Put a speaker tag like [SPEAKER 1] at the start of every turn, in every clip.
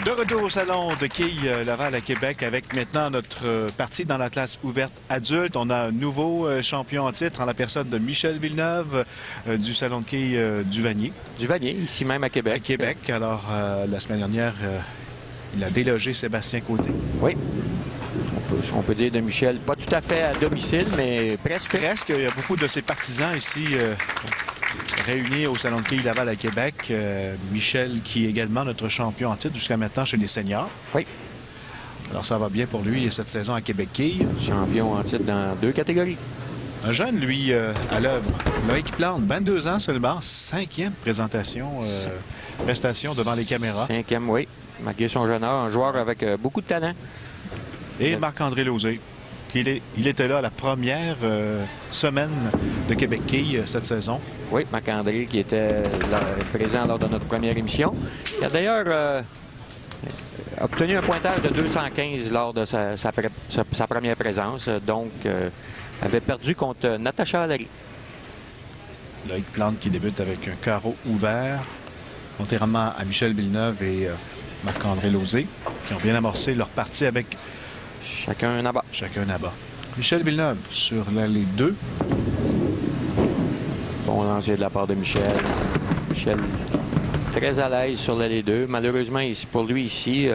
[SPEAKER 1] De retour au salon de quilles Laval à Québec avec maintenant notre partie dans la classe ouverte adulte. On a un nouveau champion en titre en la personne de Michel Villeneuve du salon de quilles du Vanier.
[SPEAKER 2] Du Vanier, ici même à Québec.
[SPEAKER 1] À Québec. Alors, la semaine dernière, il a délogé Sébastien Côté.
[SPEAKER 2] Oui. On peut dire de Michel, pas tout à fait à domicile, mais presque.
[SPEAKER 1] Presque. Il y a beaucoup de ses partisans ici réunis au salon de quilles Laval à Québec. Michel, qui est également notre champion en titre jusqu'à maintenant chez les seniors.
[SPEAKER 2] Oui.
[SPEAKER 1] Alors, ça va bien pour lui cette saison à Québec Quilles.
[SPEAKER 2] Champion en titre dans 2 catégories.
[SPEAKER 1] Un jeune, lui, à l'œuvre. Loïc Plante, 22 ans seulement, 5e prestation devant les caméras.
[SPEAKER 2] 5e, oui. Malgré son jeune âge, un joueur avec beaucoup de talent.
[SPEAKER 1] Et Marc-André Lauzé, il était là à la première semaine de Québec Quilles cette saison.
[SPEAKER 2] Oui, Marc-André qui était présent lors de notre première émission. Il a d'ailleurs obtenu un pointage de 215 lors de sa première présence. Donc, avait perdu contre Natacha Allary.
[SPEAKER 1] Loïc Plante qui débute avec un carreau ouvert, contrairement à Michel Villeneuve et Marc-André Lauzé, qui ont bien amorcé leur partie avec
[SPEAKER 2] chacun un abat.
[SPEAKER 1] Chacun un abat. Michel Villeneuve sur l'allée 2.
[SPEAKER 2] Bon lancer de la part de Michel. Michel très à l'aise sur l'allée 2. Malheureusement, ici, pour lui ici,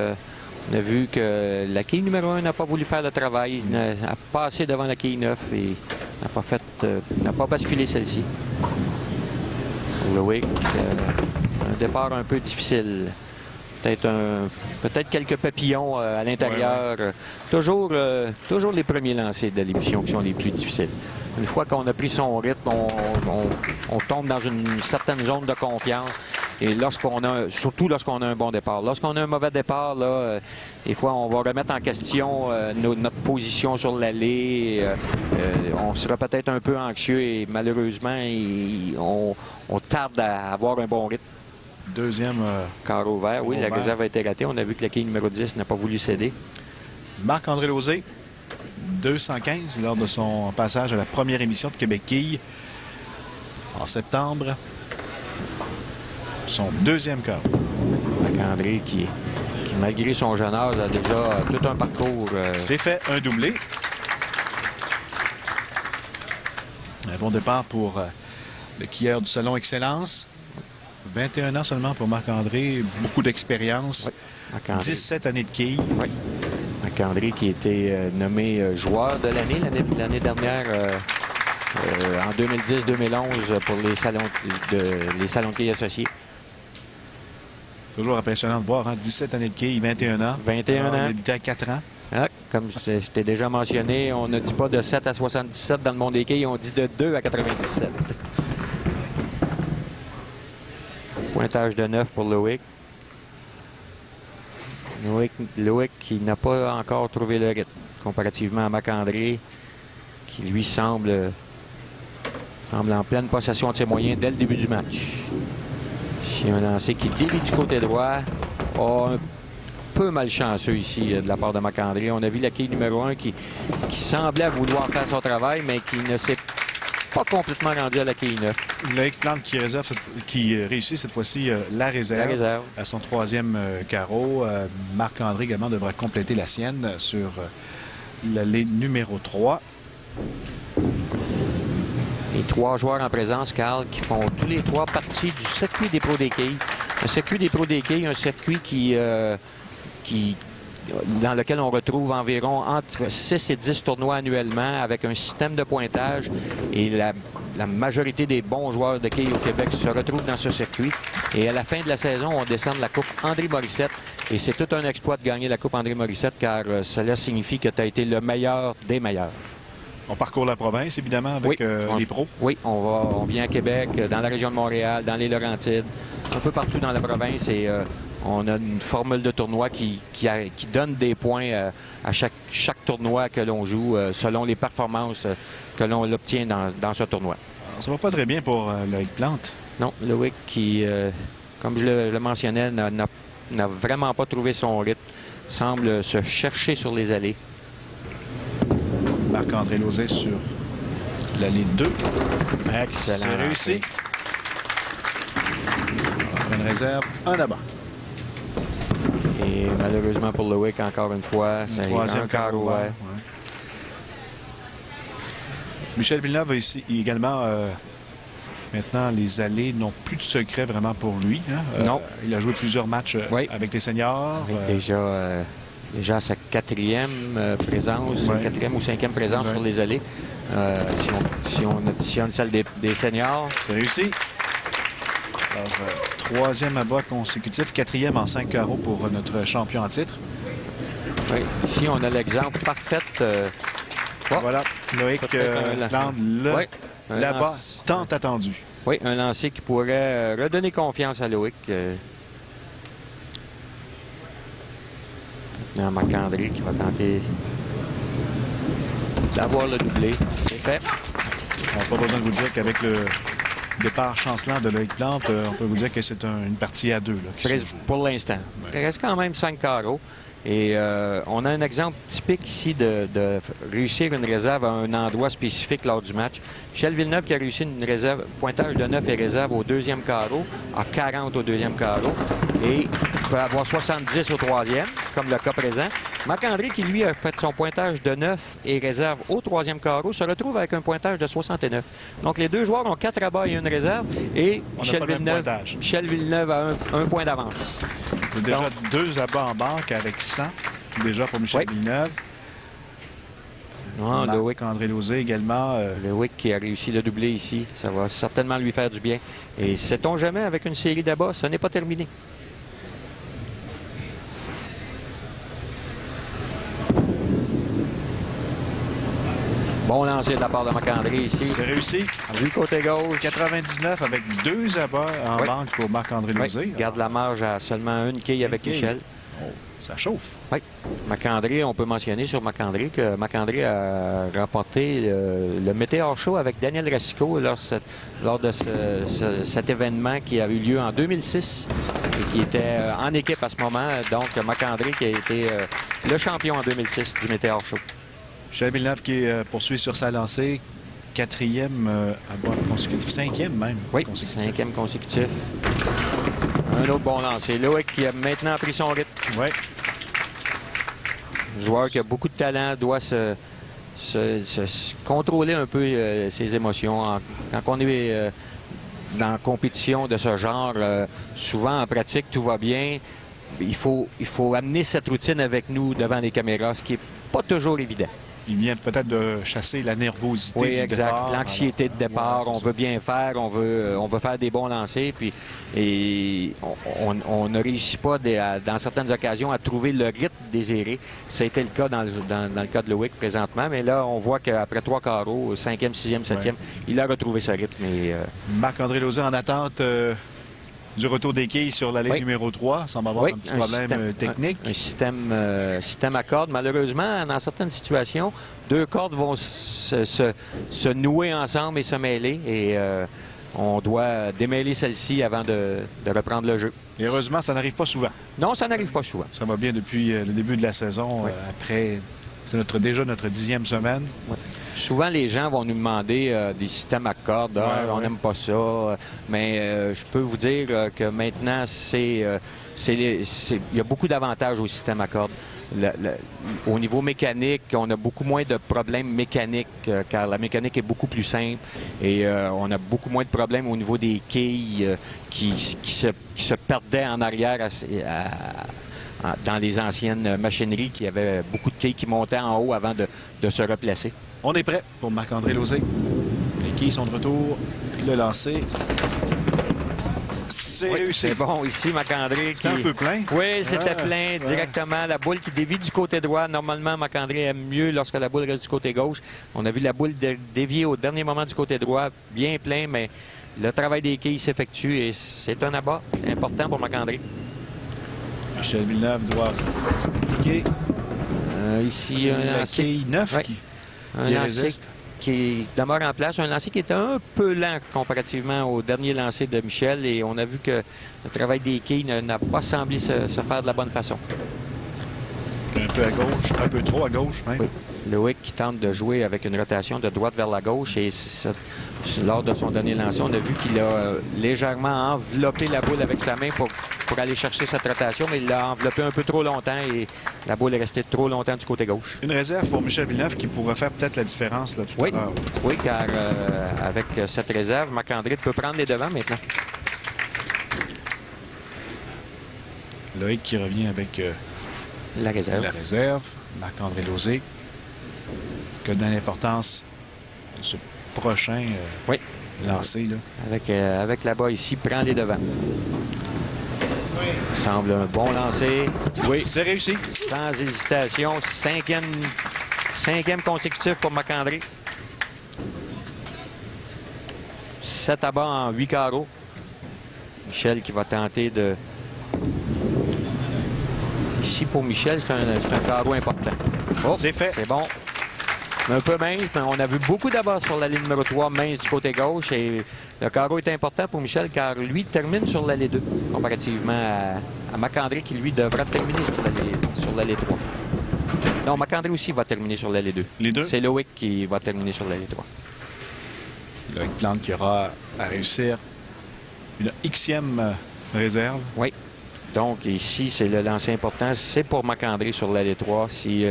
[SPEAKER 2] on a vu que la quille numéro 1 n'a pas voulu faire le travail. Il a passé devant la quille 9 et n'a pas basculé celle-ci. Loïc, un départ un peu difficile. Peut-être quelques papillons à l'intérieur. Ouais, ouais. Toujours les premiers lancers de l'émission qui sont les plus difficiles. Une fois qu'on a pris son rythme, on tombe dans une certaine zone de confiance. Et surtout lorsqu'on a un bon départ. Lorsqu'on a un mauvais départ, là, des fois, on va remettre en question notre position sur l'allée. On sera peut-être un peu anxieux et malheureusement, on tarde à avoir un bon rythme.
[SPEAKER 1] Deuxième
[SPEAKER 2] carreau ouvert. Oui, la réserve a été ratée. On a vu que la quille numéro 10 n'a pas voulu céder.
[SPEAKER 1] Marc-André Lauzé, 215 lors de son passage à la première émission de Québec Quilles en septembre. Son deuxième carreau.
[SPEAKER 2] Marc-André qui, malgré son jeune âge, a déjà tout un parcours.
[SPEAKER 1] C'est fait un doublé. Un bon départ pour le quilleur du Salon Excellence. 21 ans seulement pour Marc-André, beaucoup d'expérience, oui, 17 années de quilles.
[SPEAKER 2] Oui. Marc-André qui a été nommé joueur de l'année dernière en 2010-2011 pour les salons de quilles associés.
[SPEAKER 1] Toujours impressionnant de voir, hein? 17 années de quilles, 21 ans.
[SPEAKER 2] 21 ans.
[SPEAKER 1] On a débuté à 4 ans.
[SPEAKER 2] Ah, comme je t'ai déjà mentionné, on ne dit pas de 7 à 77 dans le monde des quilles, on dit de 2 à 97. Pointage de 9 pour Loïc. Loïc qui n'a pas encore trouvé le rythme, comparativement à Marc-André, qui lui semble en pleine possession de ses moyens dès le début du match. C'est un lancé qui dévie du côté droit. Un peu malchanceux ici de la part de Marc-André. On a vu la quille numéro 1 qui semblait vouloir faire son travail, mais qui ne s'est pas complètement rendu à la quille 9.
[SPEAKER 1] Loïc Plante qui réussit cette fois-ci la réserve à son troisième carreau. Marc-André également devra compléter la sienne sur l'allée numéro 3.
[SPEAKER 2] Les 3 joueurs en présence, Carl, qui font tous les 3 partie du circuit des pros des quilles. Un circuit des pros des quilles, un circuit dans lequel on retrouve environ entre 6 et 10 tournois annuellement avec un système de pointage. Et la majorité des bons joueurs de quilles au Québec se retrouvent dans ce circuit. Et à la fin de la saison, on descend de la Coupe André Morissette. Et c'est tout un exploit de gagner la Coupe André Morissette car cela signifie que tu as été le meilleur des meilleurs.
[SPEAKER 1] On parcourt la province, évidemment, avec les pros.
[SPEAKER 2] Oui, on vient à Québec, dans la région de Montréal, dans les Laurentides, un peu partout dans la province. Et on a une formule de tournoi qui donne des points à chaque tournoi que l'on joue, selon les performances que l'on obtient dans ce tournoi.
[SPEAKER 1] Alors, ça va pas très bien pour Loïc Plante.
[SPEAKER 2] Non, Loïc qui, comme je le mentionnais, n'a vraiment pas trouvé son rythme, semble se chercher sur les allées.
[SPEAKER 1] Marc-André Lauzé sur l'allée 2.
[SPEAKER 2] Excellent.
[SPEAKER 1] C'est réussi. Une réserve, un abat.
[SPEAKER 2] Et malheureusement pour Loïc, encore une fois, c'est un carreau vert. Ouais.
[SPEAKER 1] Michel Villeneuve a ici également... maintenant, les allées n'ont plus de secret vraiment pour lui. Hein?
[SPEAKER 2] Non.
[SPEAKER 1] Il a joué plusieurs matchs avec les seniors.
[SPEAKER 2] Avec déjà sa quatrième présence, quatrième ou cinquième présence sur les allées. Si on additionne celle des seniors.
[SPEAKER 1] C'est réussi. Alors, troisième abat consécutif, quatrième en 5 carreaux pour notre champion en titre.
[SPEAKER 2] Oui, ici, on a l'exemple parfait.
[SPEAKER 1] Voilà, Loïc plante là-bas, tant attendu.
[SPEAKER 2] Oui, un lancer qui pourrait redonner confiance à Loïc. Marc-André qui va tenter d'avoir le doublé. C'est fait.
[SPEAKER 1] On n'a pas besoin de vous dire qu'avec le départ chancelant de Loïc Plante, on peut vous dire que c'est une partie à 2. Là,
[SPEAKER 2] pour l'instant. Il reste quand même 5 carreaux. Et on a un exemple typique ici de réussir une réserve à un endroit spécifique lors du match. Michel Villeneuve qui a réussi une réserve, pointage de 9 et réserve au deuxième carreau, à 40 au deuxième carreau, et peut avoir 70 au troisième, comme le cas présent. Marc-André qui, lui, a fait son pointage de 9 et réserve au troisième carreau, se retrouve avec un pointage de 69. Donc, les deux joueurs ont 4 abats et une réserve, et Michel Villeneuve a un point d'avance.
[SPEAKER 1] Il y a déjà 2 abats en banque avec 100, déjà pour Michel Villeneuve. Marc-André Lauzé également.
[SPEAKER 2] Loïc qui a réussi le doublé ici. Ça va certainement lui faire du bien. Et sait-on jamais, avec une série d'abats, ce n'est pas terminé. Bon lancer de la part de Marc-André ici.
[SPEAKER 1] C'est réussi.
[SPEAKER 2] Du côté gauche.
[SPEAKER 1] 99 avec 2 abats en banque pour Marc-André Lauzé.
[SPEAKER 2] Garde la marge à seulement une quille avec Michel.
[SPEAKER 1] Oh, ça chauffe.
[SPEAKER 2] Oui. Marc-André, on peut mentionner sur Marc-André que Marc-André a remporté le Météor Show avec Daniel Racicot lors de cet événement qui a eu lieu en 2006 et qui était en équipe à ce moment. Donc, Marc-André qui a été le champion en 2006 du Météor Show.
[SPEAKER 1] Michel Villeneuve qui poursuit sur sa lancée. 4e abat consécutif. 5e même.
[SPEAKER 2] Oui, 5e consécutif. Un autre bon lancer. Loïc qui a maintenant pris son rythme.
[SPEAKER 1] Oui.
[SPEAKER 2] Joueur qui a beaucoup de talent doit se contrôler un peu ses émotions. Quand on est dans une compétition de ce genre, souvent en pratique, tout va bien. Il faut amener cette routine avec nous devant les caméras, ce qui n'est pas toujours évident.
[SPEAKER 1] Il vient peut-être de chasser la nervosité
[SPEAKER 2] du
[SPEAKER 1] exact.
[SPEAKER 2] Départ. L'anxiété de départ. On veut bien faire, on veut faire des bons lancers. Et on ne réussit pas, dans certaines occasions, à trouver le rythme désiré. Ça a été le cas dans le cas de Loïc présentement. Mais là, on voit qu'après 3 carreaux, 5e, 6e, 7e, il a retrouvé ce rythme.
[SPEAKER 1] Marc-André Lauzé en attente du retour des quilles sur la ligne numéro 3. Ça va avoir un petit problème technique.
[SPEAKER 2] Un système à cordes. Malheureusement, dans certaines situations, 2 cordes vont se nouer ensemble et se mêler. Et on doit démêler celle-ci avant de reprendre le jeu.
[SPEAKER 1] Et heureusement, ça n'arrive pas souvent.
[SPEAKER 2] Non, ça n'arrive pas souvent.
[SPEAKER 1] Ça va bien depuis le début de la saison. Après, c'est déjà notre 10e semaine.
[SPEAKER 2] Oui. Souvent, les gens vont nous demander des systèmes à cordes. On n'aime pas ça. Mais je peux vous dire que maintenant, il y a beaucoup d'avantages au système à cordes. Au niveau mécanique, on a beaucoup moins de problèmes mécaniques car la mécanique est beaucoup plus simple. Et on a beaucoup moins de problèmes au niveau des quilles qui se perdaient en arrière dans les anciennes machineries qui avaient beaucoup de quilles qui montaient en haut avant de se replacer.
[SPEAKER 1] On est prêt pour Marc-André Lauzé. Les quilles sont de retour. Le lancer. C'est réussi.
[SPEAKER 2] C'est bon ici, Marc-André.
[SPEAKER 1] C'était un peu plein.
[SPEAKER 2] Oui, c'était plein directement. La boule qui dévie du côté droit. Normalement, Marc-André aime mieux lorsque la boule reste du côté gauche. On a vu la boule dévier au dernier moment du côté droit. Bien plein, mais le travail des quilles s'effectue et c'est un abat important pour Marc-André.
[SPEAKER 1] Michel Villeneuve doit piquer.
[SPEAKER 2] Ici, un lancer.
[SPEAKER 1] Quille 9 qui résiste.
[SPEAKER 2] Qui demeure en place. Un lancer qui est un peu lent comparativement au dernier lancer de Michel. Et on a vu que le travail des quilles n'a pas semblé se faire de la bonne façon.
[SPEAKER 1] Un peu à gauche, un peu trop à gauche même.
[SPEAKER 2] Oui. Loïc qui tente de jouer avec une rotation de droite vers la gauche. Et lors de son dernier lancer, on a vu qu'il a légèrement enveloppé la boule avec sa main pour pour aller chercher cette rotation, mais il l'a enveloppé un peu trop longtemps et la boule est restée trop longtemps du côté gauche.
[SPEAKER 1] Une réserve pour Michel Villeneuve qui pourrait faire peut-être la différence là, tout à l'heure.
[SPEAKER 2] Oui, car avec cette réserve, Marc-André peut prendre les devants maintenant.
[SPEAKER 1] Loïc qui revient avec
[SPEAKER 2] la réserve.
[SPEAKER 1] Marc-André Lauzé. Que donne l'importance de ce prochain lancer. Là.
[SPEAKER 2] Avec la-bas ici, prend les devants. Semble un bon lancer. Oui.
[SPEAKER 1] C'est réussi.
[SPEAKER 2] Sans hésitation. Cinquième consécutif pour Marc-André. 7 à bas en 8 carreaux. Michel qui va tenter de... Ici, pour Michel, c'est un carreau important. Oh,
[SPEAKER 1] c'est fait.
[SPEAKER 2] C'est bon. Un peu mince. On a vu beaucoup d'abord sur la ligne numéro 3, mince du côté gauche. Et le carreau est important pour Michel car lui termine sur l'allée 2, comparativement à Marc-André qui, lui, devra terminer sur l'allée 3. Non, Marc-André aussi va terminer sur l'allée 2.
[SPEAKER 1] Les deux?
[SPEAKER 2] C'est Loïc qui va terminer sur l'allée 3.
[SPEAKER 1] Loïc Plante qui aura à réussir une Xème réserve.
[SPEAKER 2] Oui. Donc, ici, c'est le lancer important. C'est pour Marc-André sur l'allée 3. Si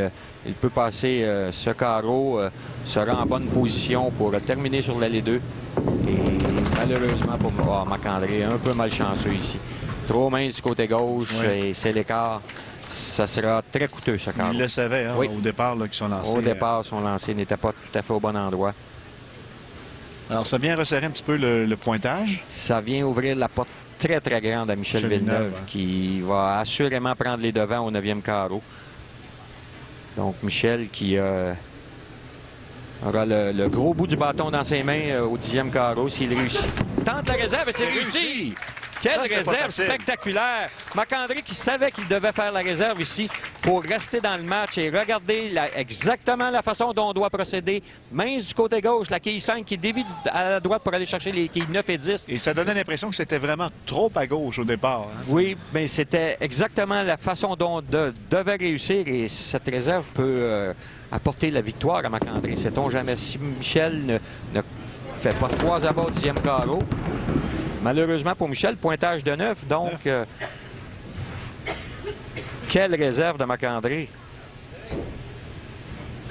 [SPEAKER 2] il peut passer ce carreau, sera en bonne position pour terminer sur l'allée 2. Et malheureusement pour Marc-André, un peu malchanceux ici. Trop mince du côté gauche et c'est l'écart. Ça sera très coûteux, ce carreau.
[SPEAKER 1] Il le savait au départ qu'ils sont lancés.
[SPEAKER 2] Au départ, son lancer n'était pas tout à fait au bon endroit.
[SPEAKER 1] Alors, ça vient resserrer un petit peu le pointage.
[SPEAKER 2] Ça vient ouvrir la porte très, très grande à Michel Villeneuve, qui va assurément prendre les devants au 9e carreau. Donc, Michel qui aura le gros bout du bâton dans ses mains au 10e carreau s'il réussit. Tente la réserve et c'est réussi! Quelle réserve spectaculaire! Marc-André qui savait qu'il devait faire la réserve ici pour rester dans le match et regarder exactement la façon dont on doit procéder. Mince du côté gauche, la quille 5 qui dévie à la droite pour aller chercher les quilles 9 et 10.
[SPEAKER 1] Et ça donnait l'impression que c'était vraiment trop à gauche au départ. Hein?
[SPEAKER 2] Oui, mais c'était exactement la façon dont on devait réussir et cette réserve peut apporter la victoire à Marc-André. Sait-on jamais si Michel ne fait pas 3 abats au 10e carreau. Malheureusement pour Michel, pointage de 9. Donc, quelle réserve de Marc-André.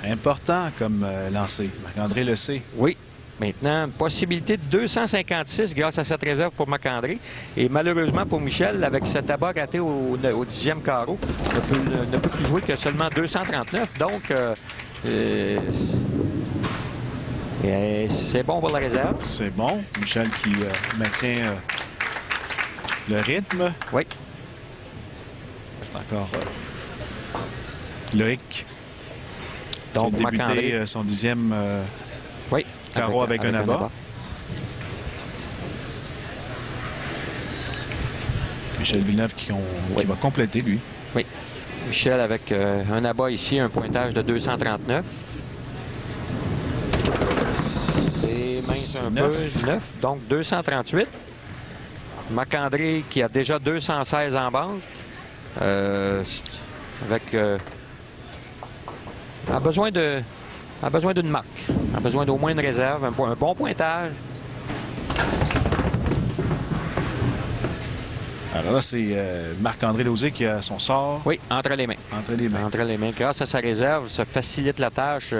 [SPEAKER 1] Important comme lancer. Marc-André le sait.
[SPEAKER 2] Oui. Maintenant, possibilité de 256 grâce à cette réserve pour Marc-André. Et malheureusement pour Michel, avec cet abat raté au 10e carreau, ne peut plus jouer que seulement 239. Donc, c'est bon pour la réserve.
[SPEAKER 1] C'est bon. Michel qui maintient le rythme.
[SPEAKER 2] Oui.
[SPEAKER 1] C'est encore Loïc.
[SPEAKER 2] Donc,
[SPEAKER 1] qui a débuté son 10e carreau avec un abat. Michel Villeneuve qui va compléter, lui.
[SPEAKER 2] Oui. Michel avec un abat ici, un pointage de 239. C'est mince un peu, 9, donc 238. Marc-André qui a déjà 216 en banque. A besoin d'une marque. A besoin d'au moins une réserve, un bon pointage.
[SPEAKER 1] Alors là, c'est Marc-André Lauzé qui a son sort.
[SPEAKER 2] Oui, entre les mains.
[SPEAKER 1] Entre les mains.
[SPEAKER 2] Entre les mains. Grâce à sa réserve, ça facilite la tâche.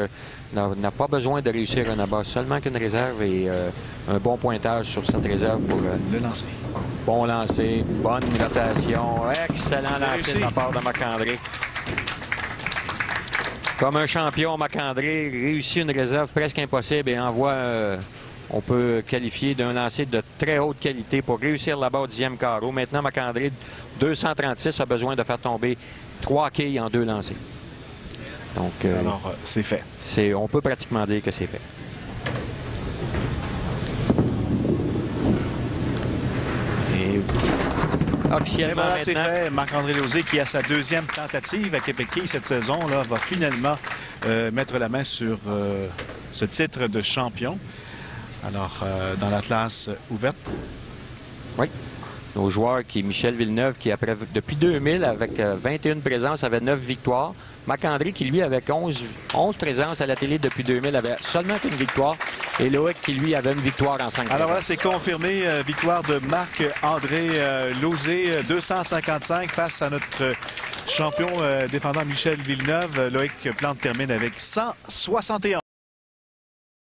[SPEAKER 2] N'a pas besoin de réussir un abat, seulement qu'une réserve et un bon pointage sur cette réserve pour
[SPEAKER 1] le lancer.
[SPEAKER 2] Bon lancer, bonne rotation, excellent lancer de la part de Marc-André. Comme un champion, Marc-André réussit une réserve presque impossible et envoie... on peut qualifier d'un lancer de très haute qualité pour réussir là-bas au 10e carreau. Maintenant, Marc-André, 236, a besoin de faire tomber 3 quilles en 2 lancers. Donc,
[SPEAKER 1] alors, c'est fait.
[SPEAKER 2] On peut pratiquement dire que c'est fait. Et officiellement,
[SPEAKER 1] voilà, c'est fait. Marc-André Lauzé qui a sa 2e tentative à Québec cette saison là, va finalement mettre la main sur ce titre de champion. Alors, dans la classe ouverte.
[SPEAKER 2] Oui. nos joueurs, qui est Michel Villeneuve, qui depuis 2000, avec 21 présences, avait 9 victoires. Marc-André, qui lui, avec 11 présences à la télé depuis 2000, avait seulement une victoire. Et Loïc, qui lui, avait une victoire en 5
[SPEAKER 1] Alors voilà, c'est confirmé. Victoire de Marc-André Lauzé, 255 face à notre champion défendant Michel Villeneuve. Loïc Plante termine avec 171.